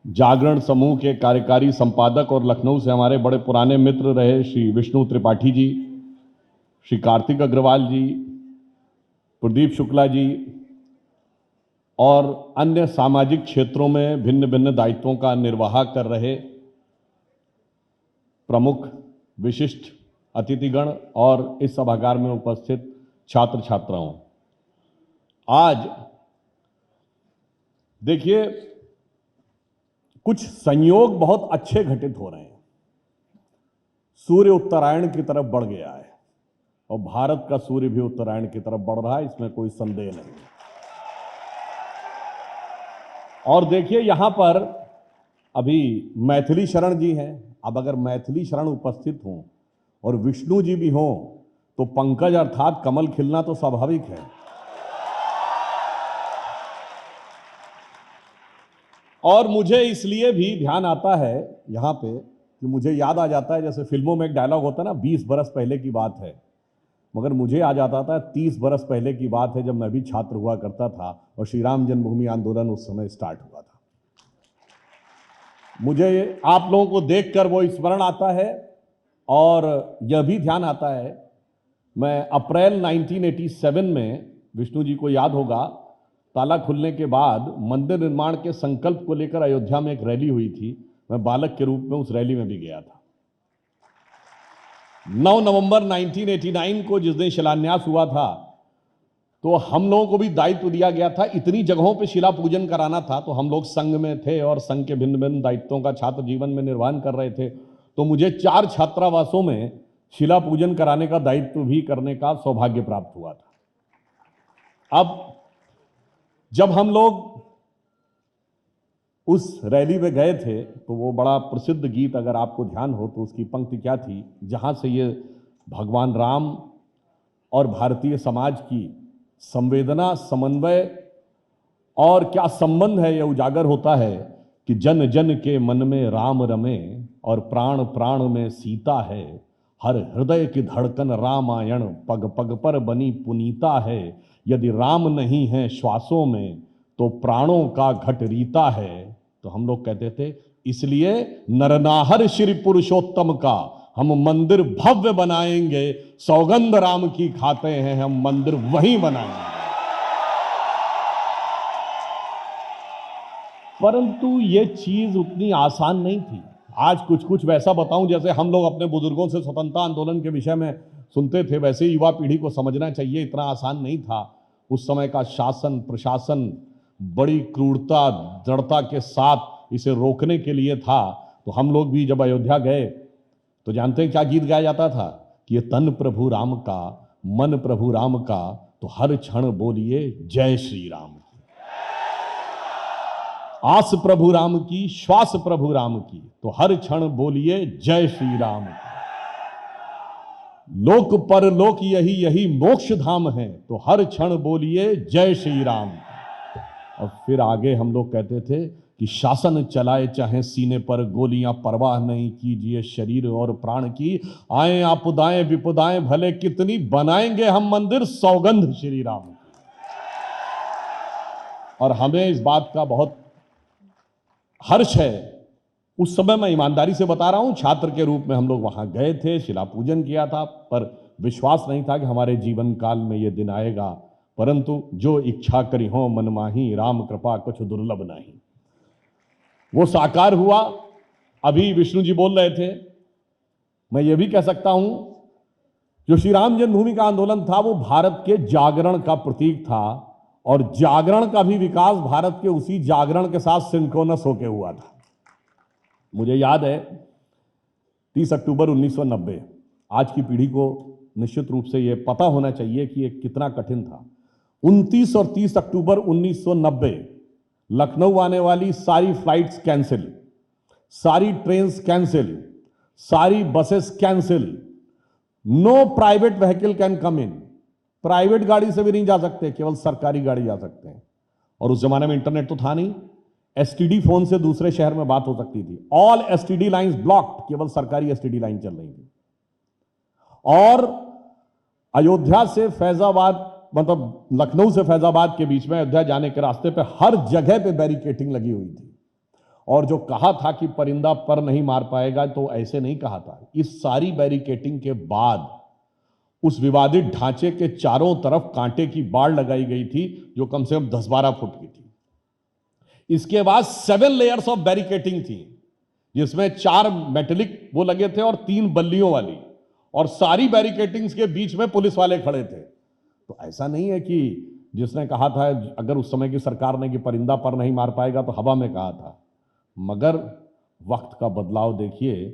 जागरण समूह के कार्यकारी संपादक और लखनऊ से हमारे बड़े पुराने मित्र रहे श्री विष्णु त्रिपाठी जी, श्री कार्तिक अग्रवाल जी, प्रदीप शुक्ला जी और अन्य सामाजिक क्षेत्रों में भिन्न भिन्न दायित्वों का निर्वाह कर रहे प्रमुख विशिष्ट अतिथिगण और इस सभागार में उपस्थित छात्र छात्राओं, आज देखिए कुछ संयोग बहुत अच्छे घटित हो रहे हैं। सूर्य उत्तरायण की तरफ बढ़ गया है और भारत का सूर्य भी उत्तरायण की तरफ बढ़ रहा है, इसमें कोई संदेह नहीं। और देखिए यहां पर अभी मैथिली शरण जी हैं। अब अगर मैथिली शरण उपस्थित हों और विष्णु जी भी हों तो पंकज अर्थात कमल खिलना तो स्वाभाविक है। और मुझे इसलिए भी ध्यान आता है यहाँ पे कि मुझे याद आ जाता है, जैसे फिल्मों में एक डायलॉग होता है ना, 20 बरस पहले की बात है, मगर मुझे आ जाता था 30 बरस पहले की बात है, जब मैं भी छात्र हुआ करता था और श्री राम जन्मभूमि आंदोलन उस समय स्टार्ट हुआ था। मुझे आप लोगों को देखकर वो स्मरण आता है और यह भी ध्यान आता है, मैं अप्रैल 1987 में, विष्णु जी को याद होगा, ताला खुलने के बाद मंदिर निर्माण के संकल्प को लेकर अयोध्या में एक रैली हुई थी। मैं बालक के रूप में उस रैली में भी गया था। 9 नवंबर 1989 को जिस दिन शिलान्यास हुआ था, तो हम लोगों को भी दायित्व दिया गया था, इतनी जगहों पे शिला पूजन कराना था। तो हम लोग संघ में थे और संघ के भिन्न भिन्न दायित्वों का छात्र जीवन में निर्वहन कर रहे थे। तो मुझे 4 छात्रावासों में शिला पूजन कराने का दायित्व भी करने का सौभाग्य प्राप्त हुआ था। अब जब हम लोग उस रैली में गए थे तो वो बड़ा प्रसिद्ध गीत, अगर आपको ध्यान हो तो उसकी पंक्ति क्या थी, जहां से ये भगवान राम और भारतीय समाज की संवेदना, समन्वय और क्या संबंध है, यह उजागर होता है कि जन जन के मन में राम रमे और प्राण प्राण में सीता है। हर हृदय की धड़कन रामायण, पग पग पर बनी पुनीता है। यदि राम नहीं है श्वासों में तो प्राणों का घट रीता है। तो हम लोग कहते थे, इसलिए नरनाहर श्री पुरुषोत्तम का हम मंदिर भव्य बनाएंगे, सौगंध राम की खाते हैं हम मंदिर वहीं बनाएंगे। परंतु ये चीज उतनी आसान नहीं थी। आज कुछ कुछ वैसा बताऊं जैसे हम लोग अपने बुजुर्गों से स्वतंत्रता आंदोलन के विषय में सुनते थे, वैसे युवा पीढ़ी को समझना चाहिए, इतना आसान नहीं था। उस समय का शासन प्रशासन बड़ी क्रूरता दृढ़ता के साथ इसे रोकने के लिए था। तो हम लोग भी जब अयोध्या गए तो जानते हैं क्या गीत गाया जाता था कि ये तन प्रभु राम का, मन प्रभु राम का, तो हर क्षण बोलिए जय श्री राम। आस प्रभु राम की, श्वास प्रभु राम की, तो हर क्षण बोलिए जय श्री राम। लोक परलोक यही यही मोक्ष धाम है, तो हर क्षण बोलिए जय श्री राम। और फिर आगे हम लोग कहते थे कि शासन चलाए चाहे सीने पर गोलियां, परवाह नहीं कीजिए शरीर और प्राण की। आए आपदाएं विपदाएं भले कितनी, बनाएंगे हम मंदिर सौगंध श्री राम की। और हमें इस बात का बहुत हर्ष है। उस समय मैं ईमानदारी से बता रहा हूं, छात्र के रूप में हम लोग वहां गए थे, शिला पूजन किया था, पर विश्वास नहीं था कि हमारे जीवन काल में यह दिन आएगा। परंतु जो इच्छा करी हो मन माही, राम कृपा कुछ दुर्लभ नहीं, वो साकार हुआ। अभी विष्णु जी बोल रहे थे, मैं ये भी कह सकता हूं, जो श्री राम जन्मभूमि का आंदोलन था वो भारत के जागरण का प्रतीक था, और जागरण का भी विकास भारत के उसी जागरण के साथ सिंक्रोनस होकर हुआ था। मुझे याद है 30 अक्टूबर 1990, आज की पीढ़ी को निश्चित रूप से यह पता होना चाहिए कि यह कितना कठिन था। 29 और 30 अक्टूबर 1990 लखनऊ आने वाली सारी फ्लाइट्स कैंसिल, सारी ट्रेन्स कैंसिल, सारी buses cancel, no private vehicle can come in. Private गाड़ी से भी नहीं जा सकते, केवल सरकारी गाड़ी जा सकते हैं। और उस जमाने में इंटरनेट तो था नहीं, एसटीडी फोन से दूसरे शहर में बात हो सकती थी। ऑल एसटीडी लाइंस ब्लॉक्ड, केवल सरकारी एसटीडी लाइन चल रही थी। और अयोध्या से फैजाबाद, मतलब लखनऊ से फैजाबाद के बीच में अयोध्या जाने के रास्ते पे हर जगह पे बैरिकेटिंग लगी हुई थी। और जो कहा था कि परिंदा पर नहीं मार पाएगा, तो ऐसे नहीं कहा था। इस सारी बैरिकेटिंग के बाद उस विवादित ढांचे के चारों तरफ कांटे की बाड़ लगाई गई थी, जो कम से कम 10-12 फुट की थी। इसके बाद 7 लेयर्स ऑफ बैरिकेटिंग थी, जिसमें 4 मेटेलिक वो लगे थे और 3 बल्लियों वाली, और सारी बैरिकेटिंग्स के बीच में पुलिस वाले खड़े थे। तो ऐसा नहीं है कि जिसने कहा था, अगर उस समय की सरकार ने कि परिंदा पर नहीं मार पाएगा, तो हवा में कहा था। मगर वक्त का बदलाव देखिए,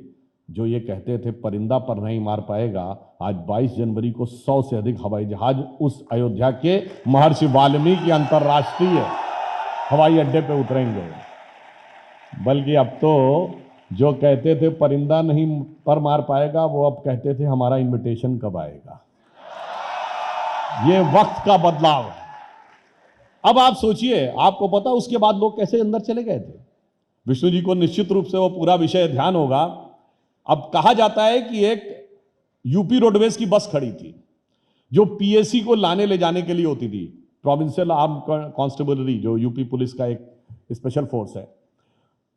जो ये कहते थे परिंदा पर नहीं मार पाएगा, आज 22 जनवरी को 100 से अधिक हवाई जहाज उस अयोध्या के महर्षि वाल्मीकि अंतर्राष्ट्रीय हवाई अड्डे पे उतरेंगे। बल्कि अब तो जो कहते थे परिंदा नहीं पर मार पाएगा, वो अब कहते थे हमारा इनविटेशन कब आएगा। ये वक्त का बदलाव है। अब आप सोचिए, आपको पता उसके बाद लोग कैसे अंदर चले गए थे। विष्णु जी को निश्चित रूप से वो पूरा विषय ध्यान होगा। अब कहा जाता है कि एक यूपी रोडवेज की बस खड़ी थी, जो पीएसी को लाने ले जाने के लिए होती थी, प्रोविंशियल आर्म कांस्टेबलरी, जो यूपी पुलिस का एक स्पेशल फोर्स है।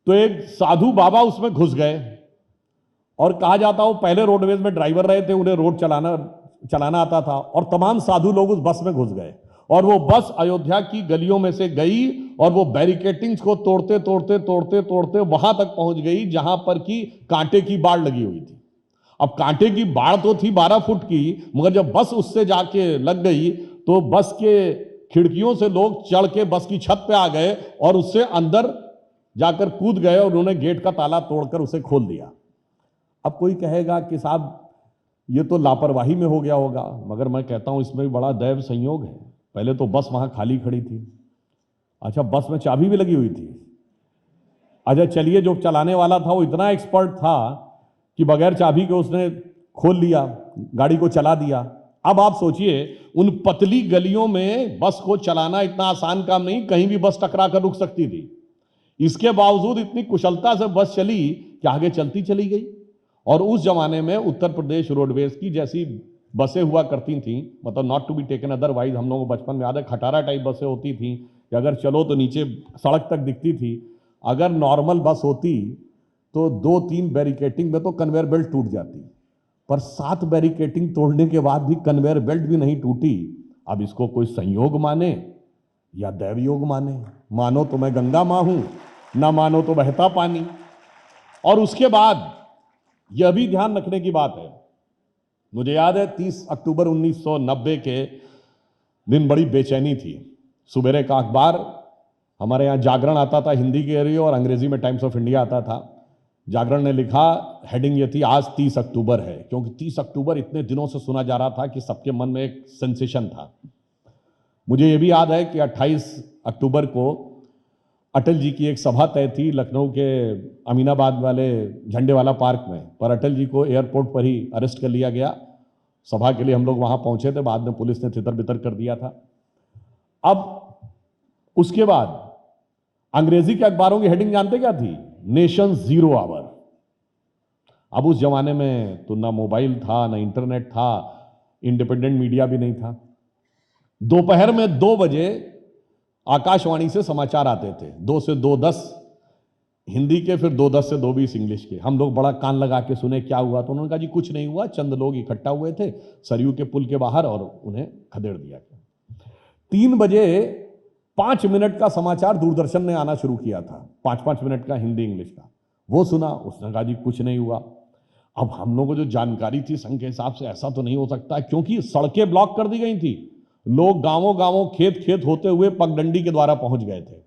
तो एक साधु बाबा उसमें घुस गए, और कहा जाता वो पहले रोडवेज में ड्राइवर रहे थे, उन्हें रोड चलाना आता था, और तमाम साधु लोग उस बस में घुस गए, और वो बस अयोध्या की गलियों में से गई, और वो बैरिकेटिंग्स को तोड़ते तोड़ते तोड़ते तोड़ते वहां तक पहुंच गई जहां पर की कांटे की बाड़ लगी हुई थी। अब कांटे की बाड़ तो थी 12 फुट की, मगर जब बस उससे जाके लग गई, तो बस के खिड़कियों से लोग चढ़ के बस की छत पे आ गए, और उससे अंदर जाकर कूद गए, और उन्होंने गेट का ताला तोड़कर उसे खोल दिया। अब कोई कहेगा कि साहब ये तो लापरवाही में हो गया होगा, मगर मैं कहता हूं इसमें भी बड़ा दैव संयोग है। पहले तो बस वहां खाली खड़ी थी। अच्छा, बस में चाबी भी लगी हुई थी। अच्छा चलिए, जो चलाने वाला था वो इतना एक्सपर्ट था कि बगैर चाबी के उसने खोल लिया, गाड़ी को चला दिया। अब आप सोचिए, उन पतली गलियों में बस को चलाना इतना आसान काम नहीं, कहीं भी बस टकरा कर रुक सकती थी। इसके बावजूद इतनी कुशलता से बस चली कि आगे चलती चली गई। और उस जमाने में उत्तर प्रदेश रोडवेज की जैसी बसें हुआ करती थी, मतलब not to be taken otherwise, हम लोगों को बचपन में याद है खटारा टाइप बसें होती थी कि अगर चलो तो नीचे सड़क तक दिखती थी। अगर नॉर्मल बस होती तो 2-3 बैरिकेटिंग में तो कन्वेयर बेल्ट टूट जाती, पर 7 बैरिकेटिंग तोड़ने के बाद भी कन्वेयर बेल्ट भी नहीं टूटी। अब इसको कोई संयोग माने या दैव योग माने, मानो तो मैं गंगा मां हूं, ना मानो तो बहता पानी। और उसके बाद यह भी ध्यान रखने की बात है, मुझे याद है 30 अक्टूबर 1990 के दिन बड़ी बेचैनी थी। सुबेरे का अखबार, हमारे यहाँ जागरण आता था हिंदी के एरिया, और अंग्रेजी में टाइम्स ऑफ इंडिया आता था। जागरण ने लिखा, हेडिंग ये थी, आज 30 अक्टूबर है, क्योंकि 30 अक्टूबर इतने दिनों से सुना जा रहा था कि सबके मन में एक सेंसेशन था। मुझे ये भी याद है कि 28 अक्टूबर को अटल जी की एक सभा तय थी लखनऊ के अमीनाबाद वाले झंडे वाला पार्क में, पर अटल जी को एयरपोर्ट पर ही अरेस्ट कर लिया गया। सभा के लिए हम लोग वहां पहुंचे थे, बाद में पुलिस ने तितर बितर कर दिया था। अब उसके बाद अंग्रेजी के अखबारों की हेडिंग जानते क्या थी? Nation zero hour. अब उस जमाने में तो ना मोबाइल था, ना इंटरनेट था, इंडिपेंडेंट मीडिया भी नहीं था। दोपहर में 2 बजे आकाशवाणी से समाचार आते थे, 2 से 2:10 हिंदी के, फिर 2:10 से 2:20 इंग्लिश के। हम लोग बड़ा कान लगा के सुने क्या हुआ, तो उन्होंने कहा जी कुछ नहीं हुआ, चंद लोग इकट्ठा हुए थे सरयू के पुल के बाहर और उन्हें खदेड़ दिया गया। 3 बजे 5 मिनट का समाचार दूरदर्शन ने आना शुरू किया था, 5-5 मिनट का हिंदी इंग्लिश का, वो सुना, उसने कहा जी कुछ नहीं हुआ। अब हम लोगों को जो जानकारी थी संघ के हिसाब से ऐसा तो नहीं हो सकता, क्योंकि सड़कें ब्लॉक कर दी गई थी, लोग गांवों गांवों खेत खेत होते हुए पगडंडी के द्वारा पहुंच गए थे।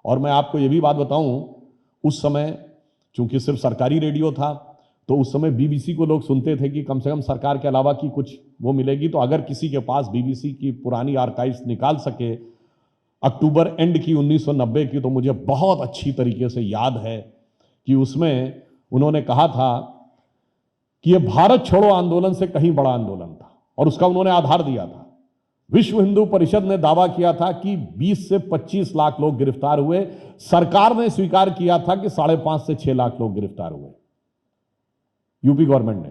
और मैं आपको यह भी बात बताऊं, उस समय चूंकि सिर्फ सरकारी रेडियो था, तो उस समय बीबीसी को लोग सुनते थे कि कम से कम सरकार के अलावा की कुछ वो मिलेगी। तो अगर किसी के पास बीबीसी की पुरानी आर्काइव्स निकाल सके अक्टूबर एंड की 1990 की, तो मुझे बहुत अच्छी तरीके से याद है कि उसमें उन्होंने कहा था कि यह भारत छोड़ो आंदोलन से कहीं बड़ा आंदोलन था, और उसका उन्होंने आधार दिया था। विश्व हिंदू परिषद ने दावा किया था कि 20 से 25 लाख लोग गिरफ्तार हुए, सरकार ने स्वीकार किया था कि 5.5 से 6 लाख लोग गिरफ्तार हुए, यूपी गवर्नमेंट ने।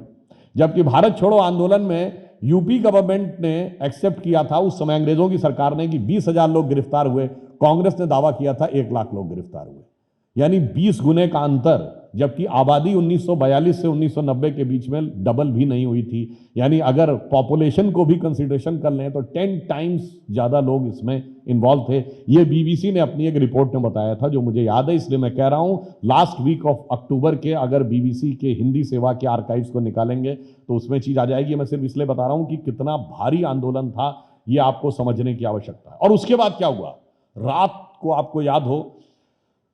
जबकि भारत छोड़ो आंदोलन में यूपी गवर्नमेंट ने एक्सेप्ट किया था, उस समय अंग्रेजों की सरकार ने, कि 20,000 लोग गिरफ्तार हुए, कांग्रेस ने दावा किया था 1 लाख लोग गिरफ्तार हुए। यानी 20 गुने का अंतर, जबकि आबादी 1942 से 1990 के बीच में डबल भी नहीं हुई थी। यानी अगर पॉपुलेशन को भी कंसीडरेशन कर लें तो 10 टाइम्स ज्यादा लोग इसमें इन्वॉल्व थे। ये बीबीसी ने अपनी एक रिपोर्ट में बताया था, जो मुझे याद है, इसलिए मैं कह रहा हूं लास्ट वीक ऑफ अक्टूबर के अगर बीबीसी के हिंदी सेवा के आर्काइव्स को निकालेंगे तो उसमें चीज आ जाएगी। मैं सिर्फ इसलिए बता रहा हूं कि कितना भारी आंदोलन था, ये आपको समझने की आवश्यकता है। और उसके बाद क्या हुआ, रात को आपको याद हो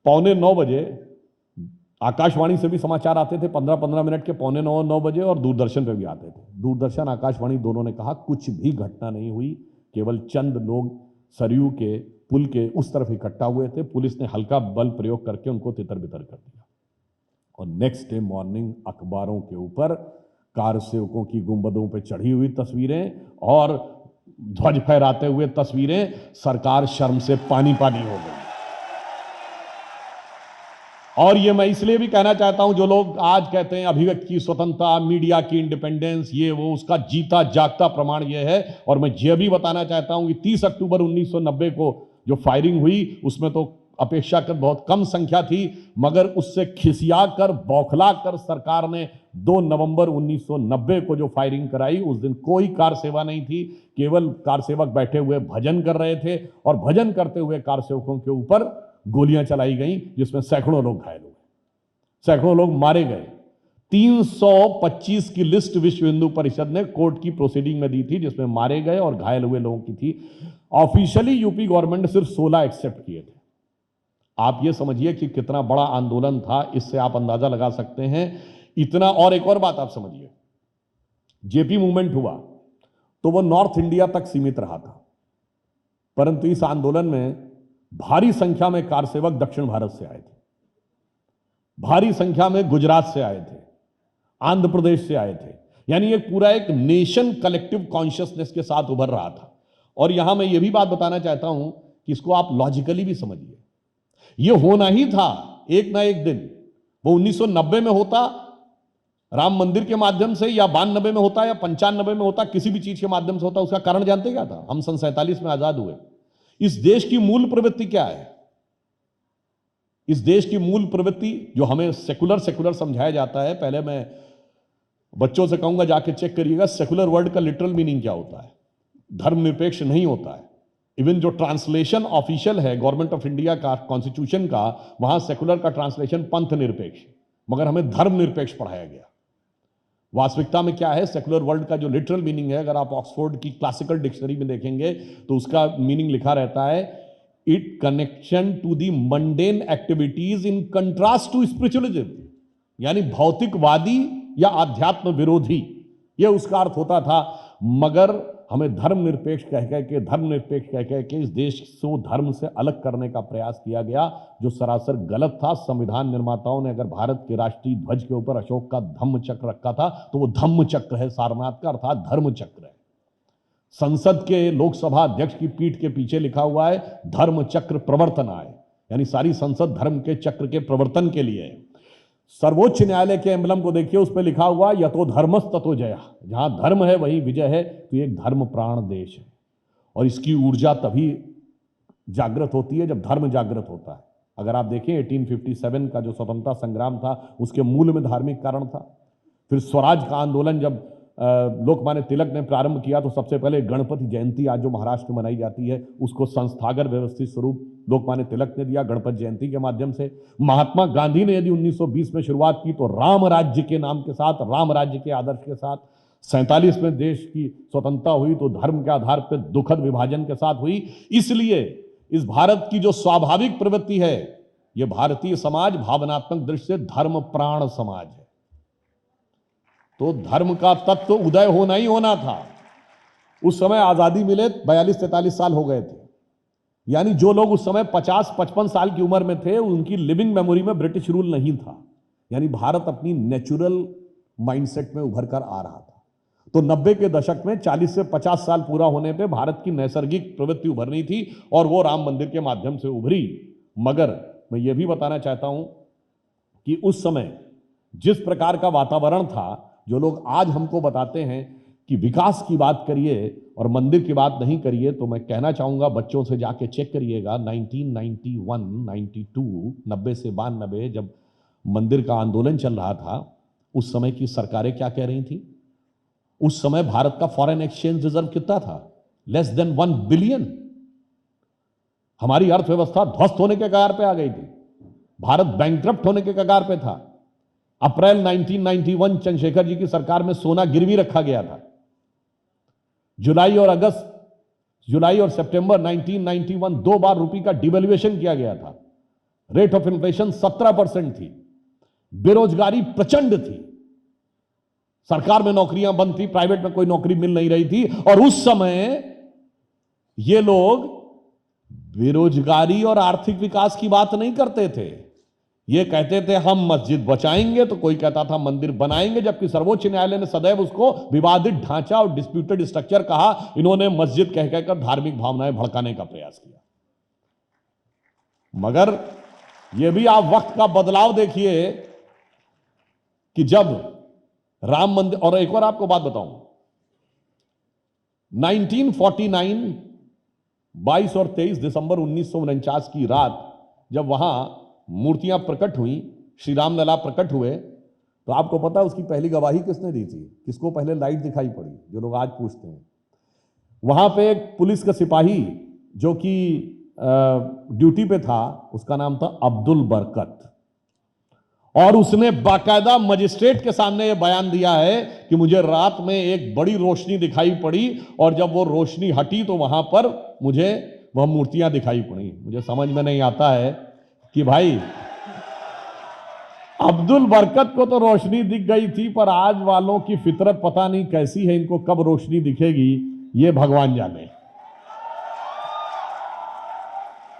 8:45 बजे आकाशवाणी से भी समाचार आते थे, 15-15 मिनट के, 8:45-9 बजे, और दूरदर्शन पे भी आते थे। दूरदर्शन आकाशवाणी दोनों ने कहा कुछ भी घटना नहीं हुई, केवल चंद लोग सरयू के पुल के उस तरफ इकट्ठा हुए थे, पुलिस ने हल्का बल प्रयोग करके उनको तितर बितर कर दिया। और नेक्स्ट डे मॉर्निंग अखबारों के ऊपर कार सेवकों की गुंबदों पर चढ़ी हुई तस्वीरें और ध्वज फहराते हुए तस्वीरें, सरकार शर्म से पानी पानी हो गई। और ये मैं इसलिए भी कहना चाहता हूं, जो लोग आज कहते हैं अभिव्यक्ति की स्वतंत्रता, मीडिया की इंडिपेंडेंस, ये वो, उसका जीता जागता प्रमाण ये है। और मैं ये भी बताना चाहता हूं कि 30 अक्टूबर 1990 को जो फायरिंग हुई उसमें तो अपेक्षाकृत बहुत कम संख्या थी, मगर उससे खिसिया कर, बौखला कर सरकार ने 2 नवंबर 1990 को जो फायरिंग कराई, उस दिन कोई कार सेवा नहीं थी, केवल कार सेवक बैठे हुए भजन कर रहे थे और भजन करते हुए कार सेवकों के ऊपर गोलियां चलाई गई, जिसमें सैकड़ों लोग घायल हुए, सैकड़ों लोग मारे गए। 325 की लिस्ट विश्व हिंदू परिषद ने कोर्ट की प्रोसीडिंग में दी थी, जिसमें मारे गए और घायल हुए लोगों की थी। ऑफिशियली यूपी गवर्नमेंट ने सिर्फ 16 एक्सेप्ट किए थे। आप ये समझिए कि कितना बड़ा आंदोलन था, इससे आप अंदाजा लगा सकते हैं। इतना, और एक और बात आप समझिए, जेपी मूवमेंट हुआ तो वो नॉर्थ इंडिया तक सीमित रहा था, परंतु इस आंदोलन में भारी संख्या में कार सेवक दक्षिण भारत से आए थे, भारी संख्या में गुजरात से आए थे, आंध्र प्रदेश से आए थे। यानी एक पूरा एक नेशन कलेक्टिव कॉन्शियसनेस के साथ उभर रहा था। और यहां मैं ये भी बात बताना चाहता हूं कि इसको आप लॉजिकली भी समझिए, ये होना ही था एक ना एक दिन। वो 1990 में होता राम मंदिर के माध्यम से, या 92 में होता, या 95 में होता, किसी भी चीज के माध्यम से होता, उसका कारण जानते क्या था? हम सन 47 में आजाद हुए। इस देश की मूल प्रवृत्ति क्या है? इस देश की मूल प्रवृत्ति, जो हमें सेकुलर समझाया जाता है, पहले मैं बच्चों से कहूंगा जाके चेक करिएगा सेकुलर वर्ड का लिटरल मीनिंग क्या होता है। धर्मनिरपेक्ष नहीं होता है। इवन जो ट्रांसलेशन ऑफिशियल है गवर्नमेंट ऑफ इंडिया का, कॉन्स्टिट्यूशन का, वहां सेकुलर का ट्रांसलेशन पंथ निरपेक्ष, मगर हमें धर्मनिरपेक्ष पढ़ाया गया। वास्तविकता में क्या है? सेकुलर वर्ड का जो लिटरल मीनिंग है, अगर आप ऑक्सफोर्ड की क्लासिकल डिक्शनरी में देखेंगे तो उसका मीनिंग लिखा रहता है, it connection to the mundane activities in contrast to spiritualism, यानी भौतिकवादी या आध्यात्म विरोधी, यह उसका अर्थ होता था। मगर हमें धर्मनिरपेक्ष कह के इस देश को धर्म से अलग करने का प्रयास किया गया, जो सरासर गलत था। संविधान निर्माताओं ने अगर भारत के राष्ट्रीय ध्वज के ऊपर अशोक का धम्म चक्र रखा था तो वो धम्म चक्र है सारनाथ का, अर्थात धर्म चक्र है। संसद के लोकसभा अध्यक्ष की पीठ के पीछे लिखा हुआ है धर्म चक्र प्रवर्तनाय, यानी सारी संसद धर्म के चक्र के प्रवर्तन के लिए है। सर्वोच्च न्यायालय के एम्बलम को देखिए, उस पर लिखा हुआ यतो धर्मस ततो जया, जहां धर्म है वहीं विजय है। तो एक धर्म प्राण देश है, और इसकी ऊर्जा तभी जागृत होती है जब धर्म जागृत होता है। अगर आप देखें 1857 का जो स्वतंत्रता संग्राम था, उसके मूल में धार्मिक कारण था। फिर स्वराज का आंदोलन जब लोकमान्य तिलक ने प्रारंभ किया तो सबसे पहले गणपति जयंती आज जो महाराष्ट्र में मनाई जाती है, उसको संस्थागत व्यवस्थित स्वरूप लोकमान्य तिलक ने दिया गणपति जयंती के माध्यम से। महात्मा गांधी ने यदि 1920 में शुरुआत की तो राम राज्य के नाम के साथ, राम राज्य के आदर्श के साथ। 47 में देश की स्वतंत्रता हुई तो धर्म के आधार पर दुखद विभाजन के साथ हुई। इसलिए इस भारत की जो स्वाभाविक प्रवृत्ति है, यह भारतीय समाज भावनात्मक दृष्टि से धर्म प्राण समाज है। तो धर्म का तत्व उदय होना ही होना था। उस समय आजादी मिले 42-43 साल हो गए थे, यानी जो लोग उस समय 50-55 साल की उम्र में थे, उनकी लिविंग मेमोरी में ब्रिटिश रूल नहीं था। यानी भारत अपनी नेचुरल माइंडसेट में उभर कर आ रहा था। तो 90 के दशक में 40 से 50 साल पूरा होने पे भारत की नैसर्गिक प्रवृत्ति उभरनी थी, और वो राम मंदिर के माध्यम से उभरी। मगर मैं ये भी बताना चाहता हूं कि उस समय जिस प्रकार का वातावरण था, जो लोग आज हमको बताते हैं कि विकास की बात करिए और मंदिर की बात नहीं करिए, तो मैं कहना चाहूंगा बच्चों से जाके चेक करिएगा 1991, 92, 90 से 92 जब मंदिर का आंदोलन चल रहा था, उस समय की सरकारें क्या कह रही थी? उस समय भारत का फॉरेन एक्सचेंज रिजर्व कितना था? Less than 1 billion. हमारी अर्थव्यवस्था ध्वस्त होने के कगार पे आ गई थी, भारत बैंकक्रप्ट होने के कगार पे था। अप्रैल 1991 चंद्रशेखर जी की सरकार में सोना गिरवी रखा गया था। जुलाई और सितंबर 1991 2 बार रुपये का डिवैल्यूएशन किया गया था। रेट ऑफ इन्फ्लेशन 17% थी। बेरोजगारी प्रचंड थी। सरकार में नौकरियां बंद थी, प्राइवेट में कोई नौकरी मिल नहीं रही थी। और उस समय ये लोग बेरोजगारी और आर्थिक विकास की बात नहीं करते थे। ये कहते थे हम मस्जिद बचाएंगे, तो कोई कहता था मंदिर बनाएंगे, जबकि सर्वोच्च न्यायालय ने सदैव उसको विवादित ढांचा और डिस्प्यूटेड स्ट्रक्चर कहा। इन्होंने मस्जिद कह कहकर धार्मिक भावनाएं भड़काने का प्रयास किया। मगर यह भी आप वक्त का बदलाव देखिए कि जब राम मंदिर, और एक और आपको बात बताऊं, 1949 22 और 23 दिसंबर 1949 की रात जब वहां मूर्तियां प्रकट हुई, श्री राम लला प्रकट हुए, तो आपको पता है उसकी पहली गवाही किसने दी थी? किसको पहले लाइट दिखाई पड़ी? जो लोग आज पूछते हैं। वहां पे एक पुलिस का सिपाही जो कि ड्यूटी पे था, उसका नाम था अब्दुल बरकत, और उसने बाकायदा मजिस्ट्रेट के सामने यह बयान दिया है कि मुझे रात में एक बड़ी रोशनी दिखाई पड़ी और जब वो रोशनी हटी तो वहां पर मुझे वह मूर्तियां दिखाई पड़ी। मुझे समझ में नहीं आता है कि भाई अब्दुल बरकत को तो रोशनी दिख गई थी, पर आज वालों की फितरत पता नहीं कैसी है, इनको कब रोशनी दिखेगी ये भगवान जाने।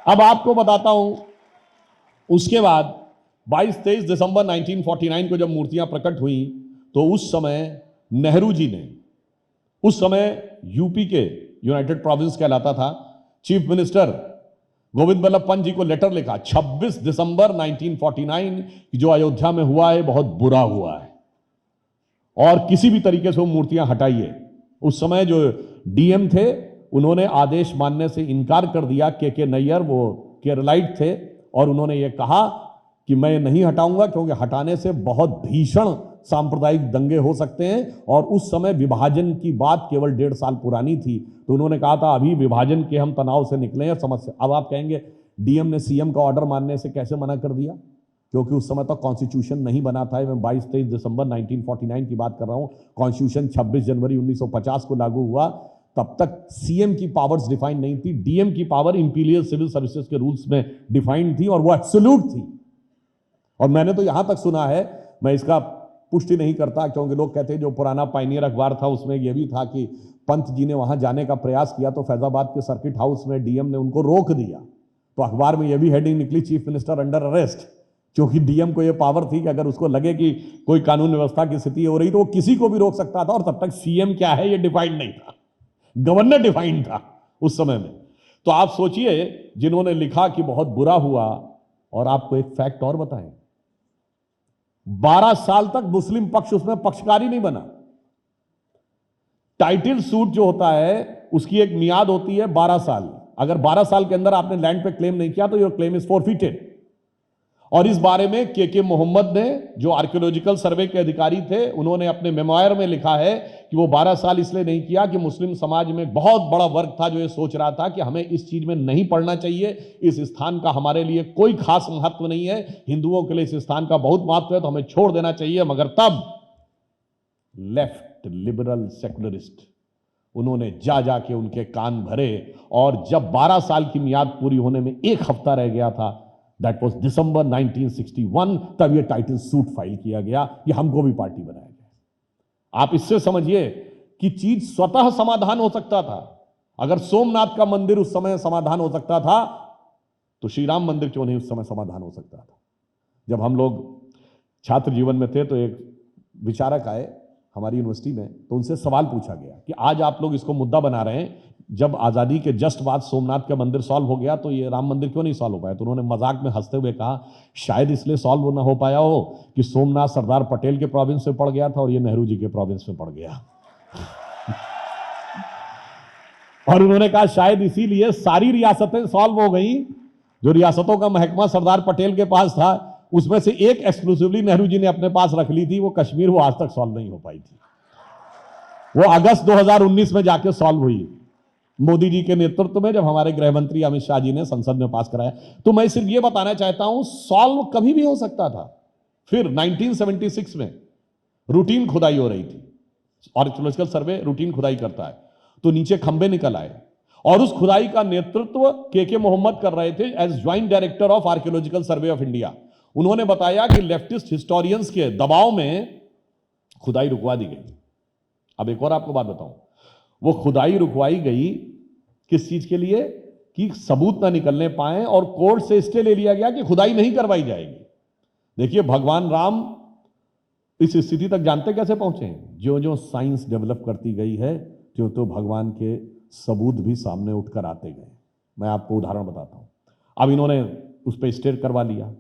अब आपको बताता हूं, उसके बाद 22-23 दिसंबर 1949 को जब मूर्तियां प्रकट हुई, तो उस समय नेहरू जी ने, उस समय यूपी के यूनाइटेड प्रोविंस कहलाता था, चीफ मिनिस्टर गोविंद वल्लभ पंत जी को लेटर लिखा 26 दिसंबर 1949 कि जो अयोध्या में हुआ है बहुत बुरा हुआ है और किसी भी तरीके से वो मूर्तियां हटाइए। उस समय जो डीएम थे उन्होंने आदेश मानने से इनकार कर दिया। के नैयर, वो केरलाइट थे, और उन्होंने ये कहा कि मैं नहीं हटाऊंगा क्योंकि हटाने से बहुत भीषण सांप्रदायिक दंगे हो सकते हैं। और उस समय विभाजन की बात केवल 1.5 साल पुरानी थी, तो उन्होंने कहा था अभी विभाजन के हम तनाव से निकले हैं, समस्या। अब आप कहेंगे डीएम ने सीएम का ऑर्डर मानने से कैसे मना कर दिया? क्योंकि उस समय तक कॉन्स्टिट्यूशन नहीं बना था। मैं 22-23 दिसंबर 1949 की बात कर रहा हूं। कॉन्स्टिट्यूशन 26 जनवरी 1950 को लागू हुआ। तब तक सीएम की पावर्स डिफाइन नहीं थी। डीएम की पावर इंपीरियल सिविल सर्विसेज के रूल्स में डिफाइंड थी और वो एब्सोल्यूट थी। और मैंने तो यहां तक सुना है, मैं इसका पुष्टि नहीं करता क्योंकि लोग कहते हैं जो पुराना पायनियर अखबार था उसमें यह भी था कि पंत जी ने वहां जाने का प्रयास किया तो फैजाबाद के सर्किट हाउस में डीएम ने उनको रोक दिया। तो अखबार में यह भी हेडिंग निकली, चीफ मिनिस्टर अंडर अरेस्ट, क्योंकि डीएम को यह पावर थी कि अगर उसको लगे कि कोई कानून व्यवस्था की स्थिति हो रही तो वो किसी को भी रोक सकता था। और तब तक सीएम क्या है यह डिफाइंड नहीं था, गवर्नर डिफाइंड था उस समय में। तो आप सोचिए, जिन्होंने लिखा कि बहुत बुरा हुआ, और आपको एक फैक्ट और बताएं, 12 साल तक मुस्लिम पक्ष उसमें पक्षकारी नहीं बना। टाइटल सूट जो होता है उसकी एक मियाद होती है 12 साल। अगर 12 साल के अंदर आपने लैंड पे क्लेम नहीं किया तो योर क्लेम इज फॉरफिटेड। और इस बारे में के मोहम्मद ने, जो आर्कियोलॉजिकल सर्वे के अधिकारी थे, उन्होंने अपने मेमोयर में लिखा है कि वो 12 साल इसलिए नहीं किया कि मुस्लिम समाज में बहुत बड़ा वर्ग था जो ये सोच रहा था कि हमें इस चीज में नहीं पढ़ना चाहिए, इस स्थान का हमारे लिए कोई खास महत्व नहीं है, हिंदुओं के लिए इस स्थान का बहुत महत्व है, तो हमें छोड़ देना चाहिए। मगर तब लेफ्ट लिबरल सेकुलरिस्ट उन्होंने जाके उनके कान भरे, और जब 12 साल की मियाद पूरी होने में 1 हफ्ता रह गया था, दैट वॉज दिसंबर 1961, तब यह टाइटल सूट फाइल किया गया कि हमको भी पार्टी बनाया गया। आप इससे समझिए कि चीज स्वतः समाधान हो सकता था। अगर सोमनाथ का मंदिर उस समय समाधान हो सकता था, तो श्री राम मंदिर क्यों नहीं उस समय समाधान हो सकता था? जब हम लोग छात्र जीवन में थे तो एक विचारक आए हमारी यूनिवर्सिटी में, तो उनसे सवाल पूछा गया कि आज आप लोग इसको मुद्दा बना रहे हैं, जब आज़ादी के जस्ट बाद सोमनाथ का मंदिर सॉल्व हो गया तो ये राम मंदिर क्यों नहीं सॉल्व हो पाया? तो उन्होंने मजाक में हंसते हुए कहा, शायद इसलिए सॉल्व ना हो पाया हो कि सोमनाथ सरदार पटेल के प्रोविंस में पड़ गया था और ये नेहरू जी के प्रोविंस में पड़ गया। और उन्होंने कहा शायद इसीलिए सारी रियासतें सॉल्व हो गई। जो रियासतों का महकमा सरदार पटेल के पास था, उसमें से एक एक्सक्लूसिवली नेहरू जी ने अपने पास रख ली थी, वो कश्मीर, वो आज तक सॉल्व नहीं हो पाई थी। वो अगस्त 2019 में जाके सॉल्व हुई, मोदी जी के नेतृत्व में, जब हमारे गृह मंत्री अमित शाह जी ने संसद में पास कराया। तो मैं सिर्फ ये बताना चाहता हूं, सॉल्व कभी भी हो सकता था। फिर 1976 में रूटीन खुदाई हो रही थी, आर्कियोलॉजिकल सर्वे रूटीन खुदाई करता है, तो नीचे खंबे निकल आए, और उस खुदाई का नेतृत्व के मोहम्मद कर रहे थे as joint director of archaeological survey of India. उन्होंने बताया कि लेफ्टिस्ट हिस्टोरियंस के दबाव में खुदाई रुकवा दी गई। अब एक और आपको बात बताऊं, वो खुदाई रुकवाई गई किस चीज के लिए? कि सबूत ना निकलने पाए, और कोर्ट से स्टे ले लिया गया कि खुदाई नहीं करवाई जाएगी। देखिए, भगवान राम इस स्थिति तक जानते कैसे पहुंचे? जो जो साइंस डेवलप करती गई है, त्यों तो भगवान के सबूत भी सामने उठकर आते गए। मैं आपको उदाहरण बताता हूं। अब इन्होंने उस पर स्टे करवा लिया।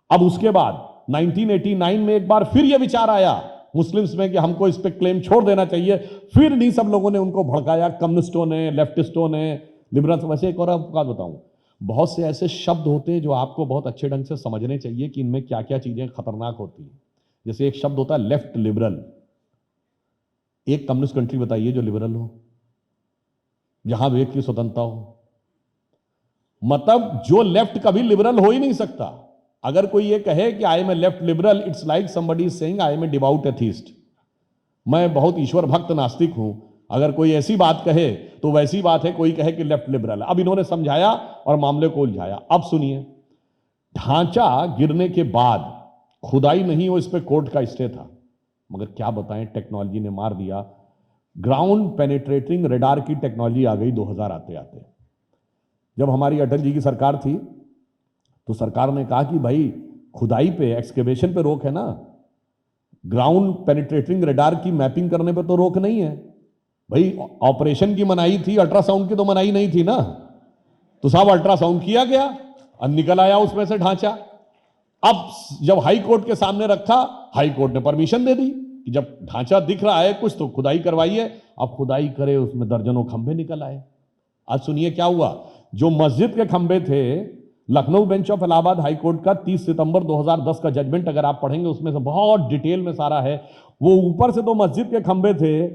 अब उसके बाद 1989 में एक बार फिर यह विचार आया मुस्लिम्स में कि हमको इस पे क्लेम छोड़ देना चाहिए। फिर नहीं सब लोगों ने उनको भड़काया, कम्युनिस्टों ने, लेफ्टिस्टों ने, लिबरल्स। वैसे एक और आपको बात बताऊं, बहुत से ऐसे शब्द होते हैं जो आपको बहुत अच्छे ढंग से समझने चाहिए कि इनमें क्या क्या चीजें खतरनाक होती हैं। जैसे एक शब्द होता है लेफ्ट लिबरल। एक कम्युनिस्ट कंट्री बताइए जो लिबरल हो, जहां व्यक्ति की स्वतंत्रता हो। मतलब जो लेफ्ट कभी लिबरल हो ही नहीं सकता। अगर कोई ये कहे कि I am a left liberal, it's like somebody is saying I am a devout atheist, मैं बहुत ईश्वर भक्त नास्तिक हूं। अगर कोई ऐसी बात कहे तो वैसी बात है कोई कहे कि लेफ्ट लिबरल। अब इन्होंने समझाया और मामले को उलझाया। अब सुनिए, ढांचा गिरने के बाद खुदाई नहीं हो, इस पे कोर्ट का स्टे था, मगर क्या बताएं, टेक्नोलॉजी ने मार दिया। ग्राउंड पेनिट्रेटिंग रेडार की टेक्नोलॉजी आ गई 2000 आते आते। जब हमारी अटल जी की सरकार थी तो सरकार ने कहा कि भाई खुदाई पे, एक्सकेवेशन पे रोक है ना, ग्राउंड पेनिट्रेटिंग रेडार की मैपिंग करने पे तो रोक नहीं है। भाई ऑपरेशन की मनाही थी, अल्ट्रासाउंड की तो मनाही नहीं थी ना। तो साहब अल्ट्रासाउंड किया गया और निकल आया उसमें से ढांचा। अब जब हाई कोर्ट के सामने रखा, हाई कोर्ट ने परमिशन दे दी कि जब ढांचा दिख रहा है कुछ तो खुदाई करवाइए। अब खुदाई करे, उसमें दर्जनों खंभे निकल आए। आज सुनिए क्या हुआ। जो मस्जिद के खंभे थे, Lucknow bench of Allahabad high court का 30 सितंबर 2010 का जजमेंट अगर आप पढ़ेंगे, उसमें से बहुत डिटेल में सारा है। वो ऊपर से तो मस्जिद के खंभे थे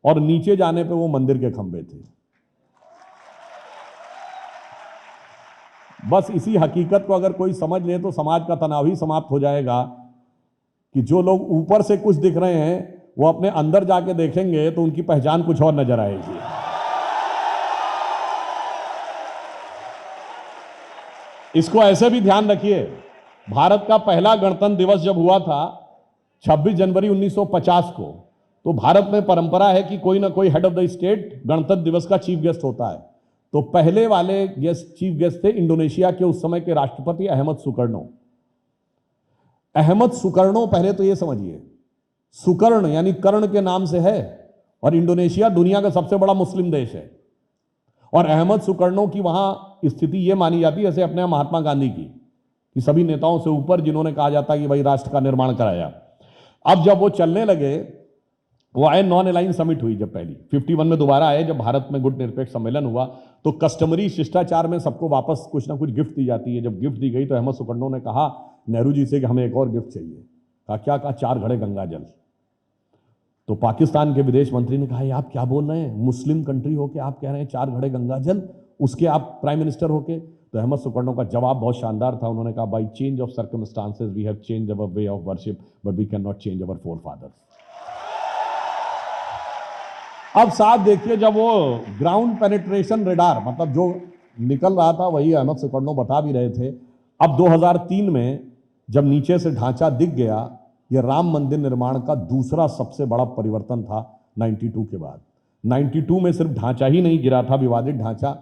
और नीचे जाने पे वो मंदिर के खंभे थे। बस इसी हकीकत को अगर कोई समझ ले तो समाज का तनाव ही समाप्त हो जाएगा कि जो लोग ऊपर से कुछ दिख रहे हैं वो अपने अंदर जाके देखेंगे तो उनकी पहचान कुछ और नजर आएगी। इसको ऐसे भी ध्यान रखिए, भारत का पहला गणतंत्र दिवस जब हुआ था 26 जनवरी 1950 को, तो भारत में परंपरा है कि कोई ना कोई हेड ऑफ द स्टेट गणतंत्र दिवस का चीफ गेस्ट होता है। तो पहले वाले गेस्ट, चीफ गेस्ट थे इंडोनेशिया के उस समय के राष्ट्रपति अहमद सुकर्णो। अहमद सुकर्णो, पहले तो ये समझिए, सुकर्ण यानी कर्ण के नाम से है, और इंडोनेशिया दुनिया का सबसे बड़ा मुस्लिम देश है। और अहमद सुकर्णो की वहां स्थिति यह मानी जाती है जैसे अपने महात्मा गांधी की, कि सभी नेताओं से ऊपर, जिन्होंने कहा जाता है कि भाई राष्ट्र का निर्माण कराया। अब जब वो चलने लगे, वो आए, नॉन अलाइन समिट हुई जब पहली, 51 में दोबारा आए जब भारत में गुट निरपेक्ष सम्मेलन हुआ, तो कस्टमरी शिष्टाचार में सबको वापस कुछ ना कुछ गिफ्ट दी जाती है। जब गिफ्ट दी गई तो अहमद सुकर्णो ने कहा नेहरू जी से कि हमें एक और गिफ्ट चाहिए। कहा क्या? कहा 4 घड़े गंगा जल। तो पाकिस्तान के विदेश मंत्री ने कहा आप क्या बोल रहे हैं, मुस्लिम कंट्री होके आप कह रहे हैं 4 घड़े गंगा जल, उसके आप प्राइम मिनिस्टर होके? तो अहमद सुकर्णो का जवाब बहुत शानदार था। उन्होंने कहा by change of circumstances we have change our way of worship but we can not change our forefathers. अब साथ देखिए, जब वो ग्राउंड पेनिट्रेशन रेडार, मतलब जो निकल रहा था वही अहमद सुकर्णो बता भी रहे थे। अब 2003 में जब नीचे से ढांचा दिख गया, यह राम मंदिर निर्माण का दूसरा सबसे बड़ा परिवर्तन था 92 के बाद। 92 में सिर्फ ढांचा ही नहीं गिरा था, विवादित ढांचा,